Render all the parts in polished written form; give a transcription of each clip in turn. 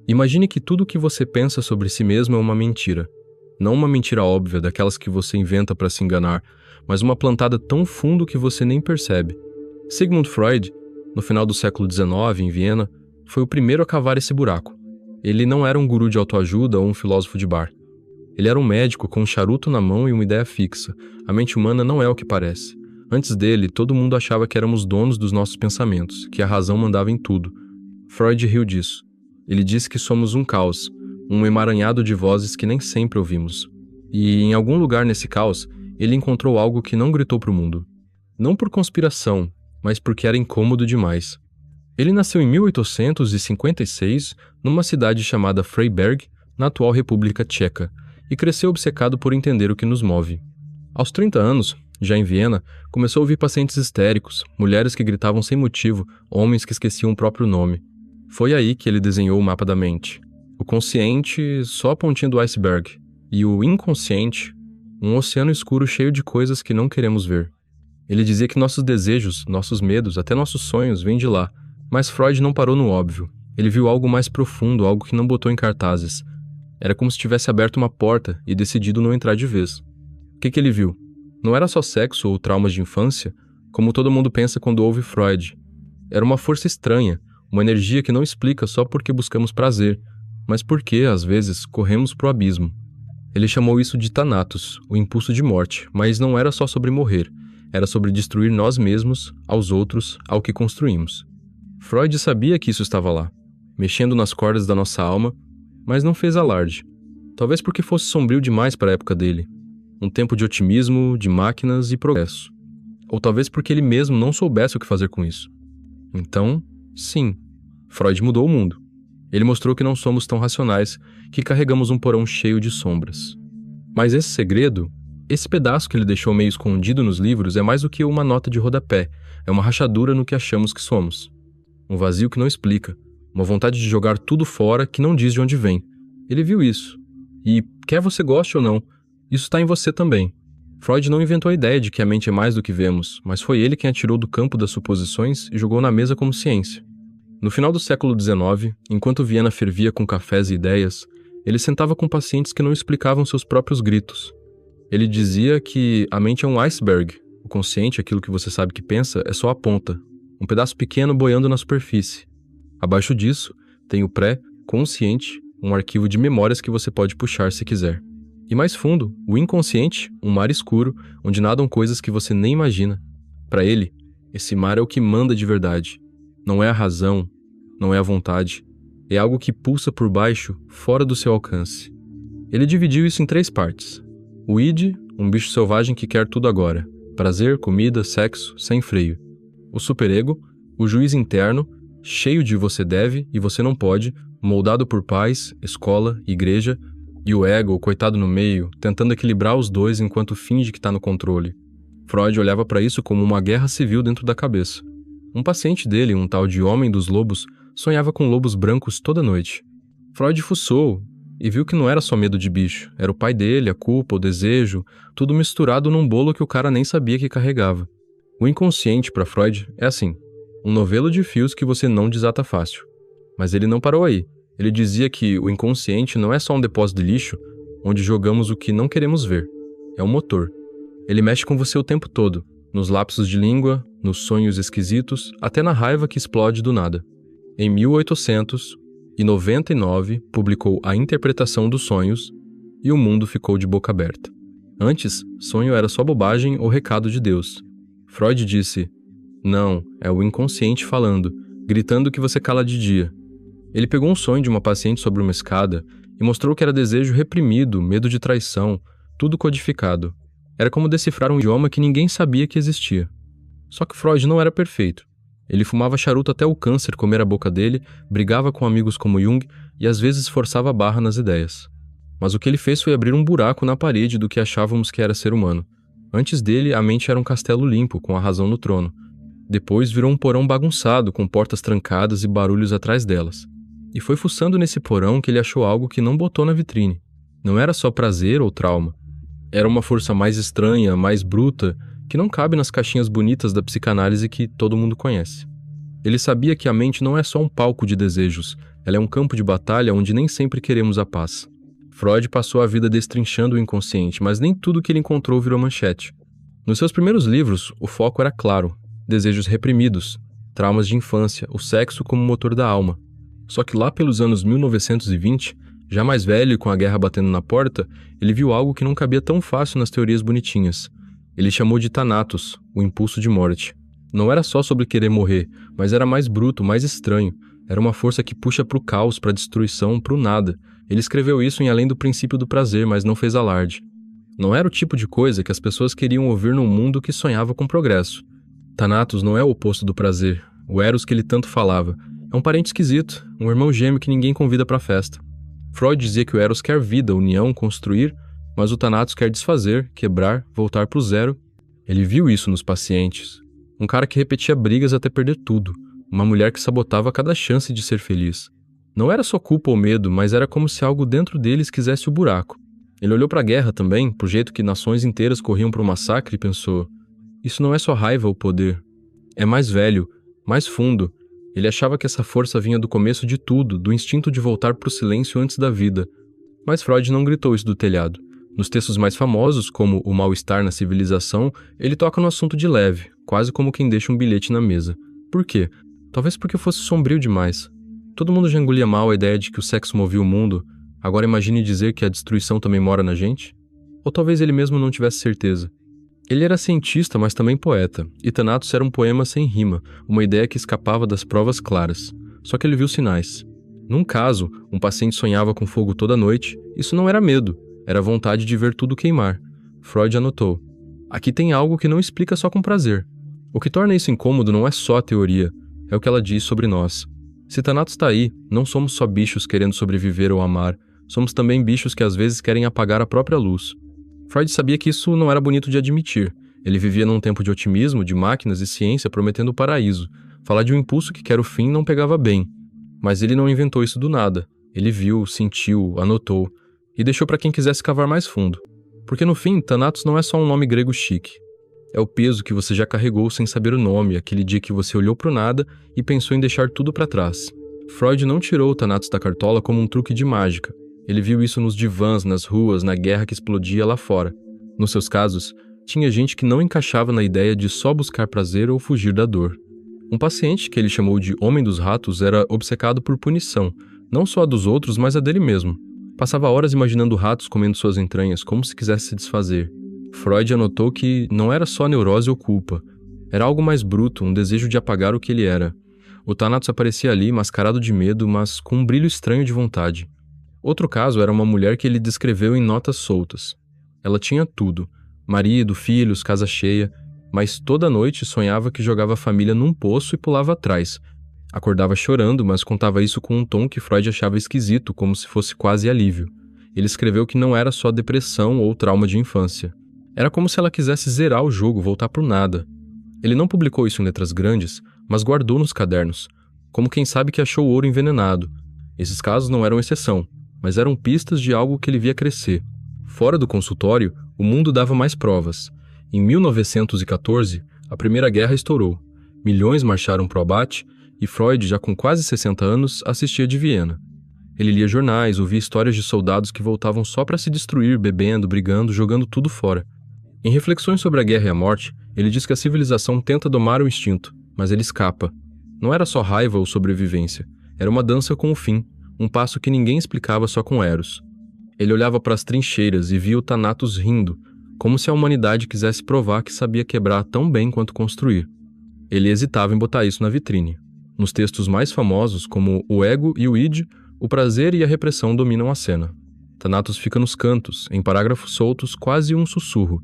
Imagine que tudo o que você pensa sobre si mesmo é uma mentira. Não uma mentira óbvia, daquelas que você inventa para se enganar, mas uma plantada tão fundo que você nem percebe. Sigmund Freud, no final do século XIX, em Viena, foi o primeiro a cavar esse buraco. Ele não era um guru de autoajuda ou um filósofo de bar. Ele era um médico com um charuto na mão e uma ideia fixa. A mente humana não é o que parece. Antes dele, todo mundo achava que éramos donos dos nossos pensamentos, que a razão mandava em tudo. Freud riu disso. Ele disse que somos um caos, um emaranhado de vozes que nem sempre ouvimos. E, em algum lugar nesse caos, ele encontrou algo que não gritou para o mundo. Não por conspiração, mas porque era incômodo demais. Ele nasceu em 1856, numa cidade chamada Freiberg, na atual República Tcheca, e cresceu obcecado por entender o que nos move. Aos 30 anos, já em Viena, começou a ouvir pacientes histéricos, mulheres que gritavam sem motivo, homens que esqueciam o próprio nome. Foi aí que ele desenhou o mapa da mente. O consciente, só a pontinha do iceberg, e o inconsciente, um oceano escuro cheio de coisas que não queremos ver. Ele dizia que nossos desejos, nossos medos, até nossos sonhos vêm de lá, mas Freud não parou no óbvio. Ele viu algo mais profundo, algo que não botou em cartazes. Era como se tivesse aberto uma porta e decidido não entrar de vez. O que ele viu? Não era só sexo ou traumas de infância, como todo mundo pensa quando ouve Freud. Era uma força estranha, uma energia que não explica só porque buscamos prazer, mas porque, às vezes, corremos pro abismo. Ele chamou isso de Thanatos, o impulso de morte, mas não era só sobre morrer, era sobre destruir nós mesmos, aos outros, ao que construímos. Freud sabia que isso estava lá, mexendo nas cordas da nossa alma, mas não fez alarde. Talvez porque fosse sombrio demais para a época dele. Um tempo de otimismo, de máquinas e progresso. Ou talvez porque ele mesmo não soubesse o que fazer com isso. Então, sim, Freud mudou o mundo. Ele mostrou que não somos tão racionais, que carregamos um porão cheio de sombras. Mas esse segredo, esse pedaço que ele deixou meio escondido nos livros é mais do que uma nota de rodapé, é uma rachadura no que achamos que somos. Um vazio que não explica, uma vontade de jogar tudo fora que não diz de onde vem. Ele viu isso. E, quer você goste ou não, isso está em você também. Freud não inventou a ideia de que a mente é mais do que vemos, mas foi ele quem a tirou do campo das suposições e jogou na mesa como ciência. No final do século XIX, enquanto Viena fervia com cafés e ideias, ele sentava com pacientes que não explicavam seus próprios gritos. Ele dizia que a mente é um iceberg. O consciente, aquilo que você sabe que pensa, é só a ponta, um pedaço pequeno boiando na superfície. Abaixo disso, tem o pré-consciente, um arquivo de memórias que você pode puxar se quiser. E mais fundo, o inconsciente, um mar escuro, onde nadam coisas que você nem imagina. Para ele, esse mar é o que manda de verdade. Não é a razão, não é a vontade. É algo que pulsa por baixo, fora do seu alcance. Ele dividiu isso em 3 partes. O id, um bicho selvagem que quer tudo agora. Prazer, comida, sexo, sem freio. O superego, o juiz interno, cheio de você deve e você não pode, moldado por pais, escola, igreja, e o ego, o coitado no meio, tentando equilibrar os dois enquanto finge que está no controle. Freud olhava para isso como uma guerra civil dentro da cabeça. Um paciente dele, um tal de Homem dos Lobos, sonhava com lobos brancos toda noite. Freud fuçou e viu que não era só medo de bicho, era o pai dele, a culpa, o desejo, tudo misturado num bolo que o cara nem sabia que carregava. O inconsciente, para Freud, é assim, um novelo de fios que você não desata fácil. Mas ele não parou aí. Ele dizia que o inconsciente não é só um depósito de lixo, onde jogamos o que não queremos ver. É um motor. Ele mexe com você o tempo todo, nos lapsos de língua, nos sonhos esquisitos, até na raiva que explode do nada. Em 1899, publicou A Interpretação dos Sonhos e o mundo ficou de boca aberta. Antes, sonho era só bobagem ou recado de Deus. Freud disse, não, é o inconsciente falando, gritando que você cala de dia. Ele pegou um sonho de uma paciente sobre uma escada e mostrou que era desejo reprimido, medo de traição, tudo codificado. Era como decifrar um idioma que ninguém sabia que existia. Só que Freud não era perfeito. Ele fumava charuto até o câncer comer a boca dele, brigava com amigos como Jung e às vezes forçava a barra nas ideias. Mas o que ele fez foi abrir um buraco na parede do que achávamos que era ser humano. Antes dele, a mente era um castelo limpo, com a razão no trono. Depois virou um porão bagunçado, com portas trancadas e barulhos atrás delas. E foi fuçando nesse porão que ele achou algo que não botou na vitrine. Não era só prazer ou trauma. Era uma força mais estranha, mais bruta, que não cabe nas caixinhas bonitas da psicanálise que todo mundo conhece. Ele sabia que a mente não é só um palco de desejos, ela é um campo de batalha onde nem sempre queremos a paz. Freud passou a vida destrinchando o inconsciente, mas nem tudo que ele encontrou virou manchete. Nos seus primeiros livros, o foco era claro: desejos reprimidos, traumas de infância, o sexo como motor da alma. Só que lá pelos anos 1920, já mais velho e com a guerra batendo na porta, ele viu algo que não cabia tão fácil nas teorias bonitinhas. Ele chamou de Thanatos, o impulso de morte. Não era só sobre querer morrer, mas era mais bruto, mais estranho. Era uma força que puxa pro caos, pra destruição, pro nada. Ele escreveu isso em Além do Princípio do Prazer, mas não fez alarde. Não era o tipo de coisa que as pessoas queriam ouvir num mundo que sonhava com progresso. Thanatos não é o oposto do prazer, o Eros que ele tanto falava. É um parente esquisito, um irmão gêmeo que ninguém convida pra festa. Freud dizia que o Eros quer vida, união, construir, mas o Thanatos quer desfazer, quebrar, voltar pro zero. Ele viu isso nos pacientes. Um cara que repetia brigas até perder tudo. Uma mulher que sabotava cada chance de ser feliz. Não era só culpa ou medo, mas era como se algo dentro deles quisesse o buraco. Ele olhou para a guerra também, pro jeito que nações inteiras corriam para o massacre e pensou: isso não é só raiva ou poder. É mais velho, mais fundo. Ele achava que essa força vinha do começo de tudo, do instinto de voltar para o silêncio antes da vida. Mas Freud não gritou isso do telhado. Nos textos mais famosos, como O Mal-Estar na Civilização, ele toca no assunto de leve, quase como quem deixa um bilhete na mesa. Por quê? Talvez porque fosse sombrio demais. Todo mundo já engolia mal a ideia de que o sexo movia o mundo, agora imagine dizer que a destruição também mora na gente? Ou talvez ele mesmo não tivesse certeza. Ele era cientista, mas também poeta, e Thanatos era um poema sem rima, uma ideia que escapava das provas claras. Só que ele viu sinais. Num caso, um paciente sonhava com fogo toda noite, isso não era medo, era vontade de ver tudo queimar. Freud anotou: aqui tem algo que não explica só com prazer. O que torna isso incômodo não é só a teoria, é o que ela diz sobre nós. Se Thanatos está aí, não somos só bichos querendo sobreviver ou amar, somos também bichos que às vezes querem apagar a própria luz. Freud sabia que isso não era bonito de admitir. Ele vivia num tempo de otimismo, de máquinas e ciência prometendo o paraíso. Falar de um impulso que quer o fim não pegava bem. Mas ele não inventou isso do nada. Ele viu, sentiu, anotou e deixou para quem quisesse cavar mais fundo. Porque no fim, Thanatos não é só um nome grego chique. É o peso que você já carregou sem saber o nome, aquele dia que você olhou pro nada e pensou em deixar tudo para trás. Freud não tirou o Thanatos da cartola como um truque de mágica. Ele viu isso nos divãs, nas ruas, na guerra que explodia lá fora. Nos seus casos, tinha gente que não encaixava na ideia de só buscar prazer ou fugir da dor. Um paciente, que ele chamou de Homem dos Ratos, era obcecado por punição, não só a dos outros, mas a dele mesmo. Passava horas imaginando ratos comendo suas entranhas, como se quisesse se desfazer. Freud anotou que não era só neurose ou culpa. Era algo mais bruto, um desejo de apagar o que ele era. O Thanatos aparecia ali, mascarado de medo, mas com um brilho estranho de vontade. Outro caso era uma mulher que ele descreveu em notas soltas. Ela tinha tudo: marido, filhos, casa cheia, mas toda noite sonhava que jogava a família num poço e pulava atrás. Acordava chorando, mas contava isso com um tom que Freud achava esquisito, como se fosse quase alívio. Ele escreveu que não era só depressão ou trauma de infância. Era como se ela quisesse zerar o jogo, voltar pro nada. Ele não publicou isso em letras grandes, mas guardou nos cadernos, como quem sabe que achou ouro envenenado. Esses casos não eram exceção, mas eram pistas de algo que ele via crescer. Fora do consultório, o mundo dava mais provas. Em 1914, a Primeira Guerra estourou. Milhões marcharam pro abate e Freud, já com quase 60 anos, assistia de Viena. Ele lia jornais, ouvia histórias de soldados que voltavam só para se destruir, bebendo, brigando, jogando tudo fora. Em Reflexões sobre a Guerra e a Morte, ele diz que a civilização tenta domar o instinto, mas ele escapa. Não era só raiva ou sobrevivência, era uma dança com o fim, um passo que ninguém explicava só com Eros. Ele olhava para as trincheiras e via o Thanatos rindo, como se a humanidade quisesse provar que sabia quebrar tão bem quanto construir. Ele hesitava em botar isso na vitrine. Nos textos mais famosos, como O Ego e o Id, o prazer e a repressão dominam a cena. Thanatos fica nos cantos, em parágrafos soltos, quase um sussurro.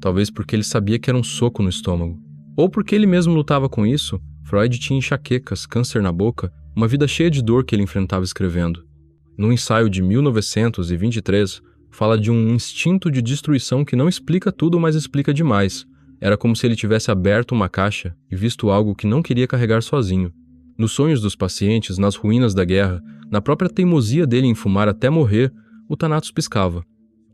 Talvez porque ele sabia que era um soco no estômago. Ou porque ele mesmo lutava com isso. Freud tinha enxaquecas, câncer na boca, uma vida cheia de dor que ele enfrentava escrevendo. No ensaio de 1923, fala de um instinto de destruição que não explica tudo, mas explica demais. Era como se ele tivesse aberto uma caixa e visto algo que não queria carregar sozinho. Nos sonhos dos pacientes, nas ruínas da guerra, na própria teimosia dele em fumar até morrer, o Thanatos piscava.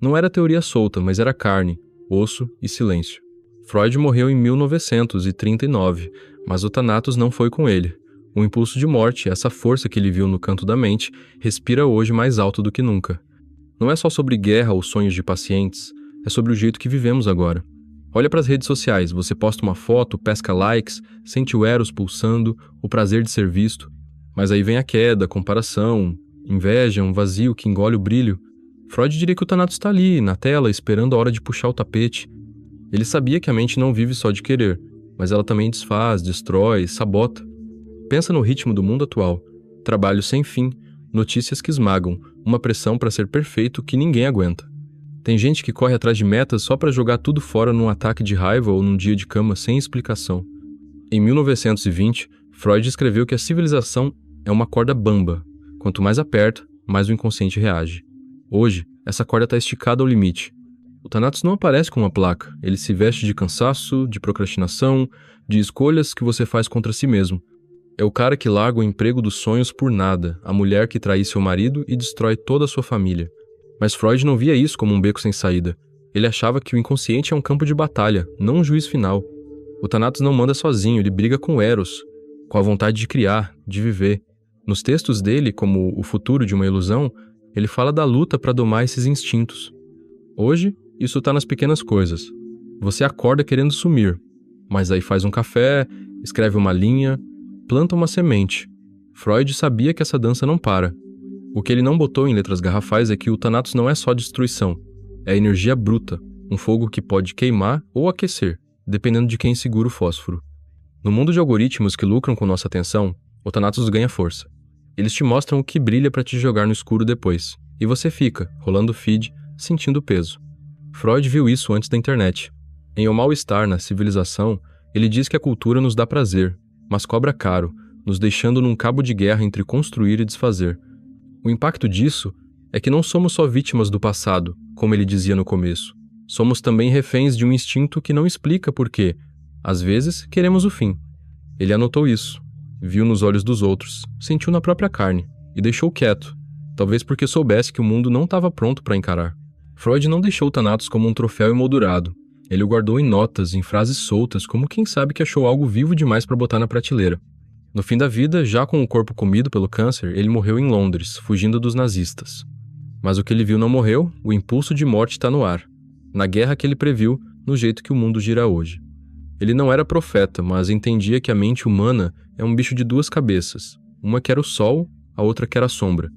Não era teoria solta, mas era carne, osso e silêncio. Freud morreu em 1939, mas o Thanatos não foi com ele. O impulso de morte, essa força que ele viu no canto da mente, respira hoje mais alto do que nunca. Não é só sobre guerra ou sonhos de pacientes, é sobre o jeito que vivemos agora. Olha para as redes sociais, você posta uma foto, pesca likes, sente o eros pulsando, o prazer de ser visto. Mas aí vem a queda, a comparação, inveja, um vazio que engole o brilho. Freud diria que o Thanatos está ali, na tela, esperando a hora de puxar o tapete. Ele sabia que a mente não vive só de querer, mas ela também desfaz, destrói, sabota. Pensa no ritmo do mundo atual. Trabalho sem fim, notícias que esmagam, uma pressão para ser perfeito que ninguém aguenta. Tem gente que corre atrás de metas só para jogar tudo fora num ataque de raiva ou num dia de cama sem explicação. Em 1920, Freud escreveu que a civilização é uma corda bamba. Quanto mais aperta, mais o inconsciente reage. Hoje, essa corda está esticada ao limite. O Thanatos não aparece com uma placa. Ele se veste de cansaço, de procrastinação, de escolhas que você faz contra si mesmo. É o cara que larga o emprego dos sonhos por nada, a mulher que trai seu marido e destrói toda a sua família. Mas Freud não via isso como um beco sem saída. Ele achava que o inconsciente é um campo de batalha, não um juiz final. O Thanatos não manda sozinho, ele briga com o Eros, com a vontade de criar, de viver. Nos textos dele, como O Futuro de uma Ilusão, ele fala da luta para domar esses instintos. Hoje, isso está nas pequenas coisas. Você acorda querendo sumir, mas aí faz um café, escreve uma linha, planta uma semente. Freud sabia que essa dança não para. O que ele não botou em letras garrafais é que o Thanatos não é só destruição, é energia bruta, um fogo que pode queimar ou aquecer, dependendo de quem segura o fósforo. No mundo de algoritmos que lucram com nossa atenção, o Thanatos ganha força. Eles te mostram o que brilha para te jogar no escuro depois, e você fica, rolando o feed, sentindo o peso. Freud viu isso antes da internet. Em O Mal-Estar na Civilização, ele diz que a cultura nos dá prazer, mas cobra caro, nos deixando num cabo de guerra entre construir e desfazer. O impacto disso é que não somos só vítimas do passado, como ele dizia no começo. Somos também reféns de um instinto que não explica por quê. Às vezes, queremos o fim. Ele anotou isso, viu nos olhos dos outros, sentiu na própria carne e deixou quieto, talvez porque soubesse que o mundo não estava pronto para encarar. Freud não deixou o Thanatos como um troféu emoldurado. Ele o guardou em notas, em frases soltas, como quem sabe que achou algo vivo demais para botar na prateleira. No fim da vida, já com o corpo comido pelo câncer, ele morreu em Londres, fugindo dos nazistas. Mas o que ele viu não morreu, o impulso de morte está no ar. Na guerra que ele previu, no jeito que o mundo gira hoje. Ele não era profeta, mas entendia que a mente humana é um bicho de duas cabeças. Uma que era o sol, a outra que era a sombra.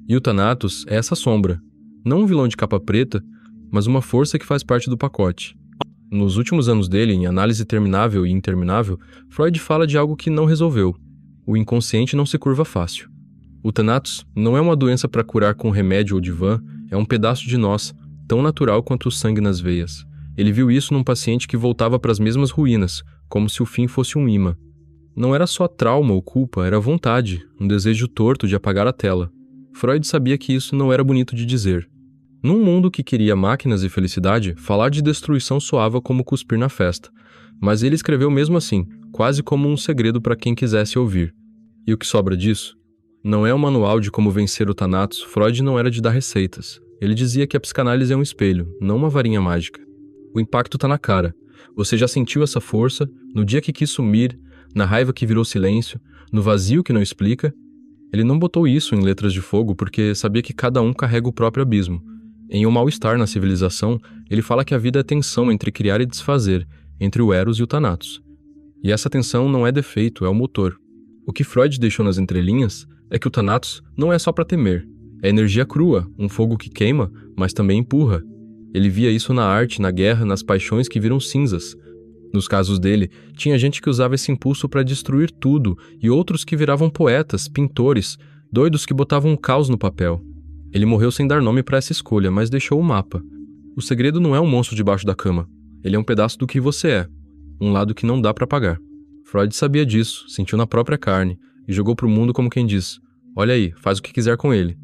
E o Thanatos é essa sombra. Não um vilão de capa preta, mas uma força que faz parte do pacote. Nos últimos anos dele, em Análise Terminável e Interminável, Freud fala de algo que não resolveu. O inconsciente não se curva fácil. O Thanatos não é uma doença para curar com remédio ou divã, é um pedaço de nós, tão natural quanto o sangue nas veias. Ele viu isso num paciente que voltava para as mesmas ruínas, como se o fim fosse um imã. Não era só trauma ou culpa, era vontade, um desejo torto de apagar a tela. Freud sabia que isso não era bonito de dizer. Num mundo que queria máquinas e felicidade, falar de destruição soava como cuspir na festa. Mas ele escreveu mesmo assim, quase como um segredo para quem quisesse ouvir. E o que sobra disso? Não é um manual de como vencer o Thanatos. Freud não era de dar receitas. Ele dizia que a psicanálise é um espelho, não uma varinha mágica. O impacto está na cara. Você já sentiu essa força no dia que quis sumir, na raiva que virou silêncio, no vazio que não explica? Ele não botou isso em letras de fogo porque sabia que cada um carrega o próprio abismo. Em O Mal-Estar na Civilização, ele fala que a vida é tensão entre criar e desfazer, entre o Eros e o Thanatos. E essa tensão não é defeito, é o motor. O que Freud deixou nas entrelinhas é que o Thanatos não é só para temer. É energia crua, um fogo que queima, mas também empurra. Ele via isso na arte, na guerra, nas paixões que viram cinzas. Nos casos dele, tinha gente que usava esse impulso para destruir tudo e outros que viravam poetas, pintores, doidos que botavam um caos no papel. Ele morreu sem dar nome para essa escolha, mas deixou o mapa. O segredo não é um monstro debaixo da cama. Ele é um pedaço do que você é. Um lado que não dá para apagar. Freud sabia disso, sentiu na própria carne e jogou pro mundo como quem diz: olha aí, faz o que quiser com ele.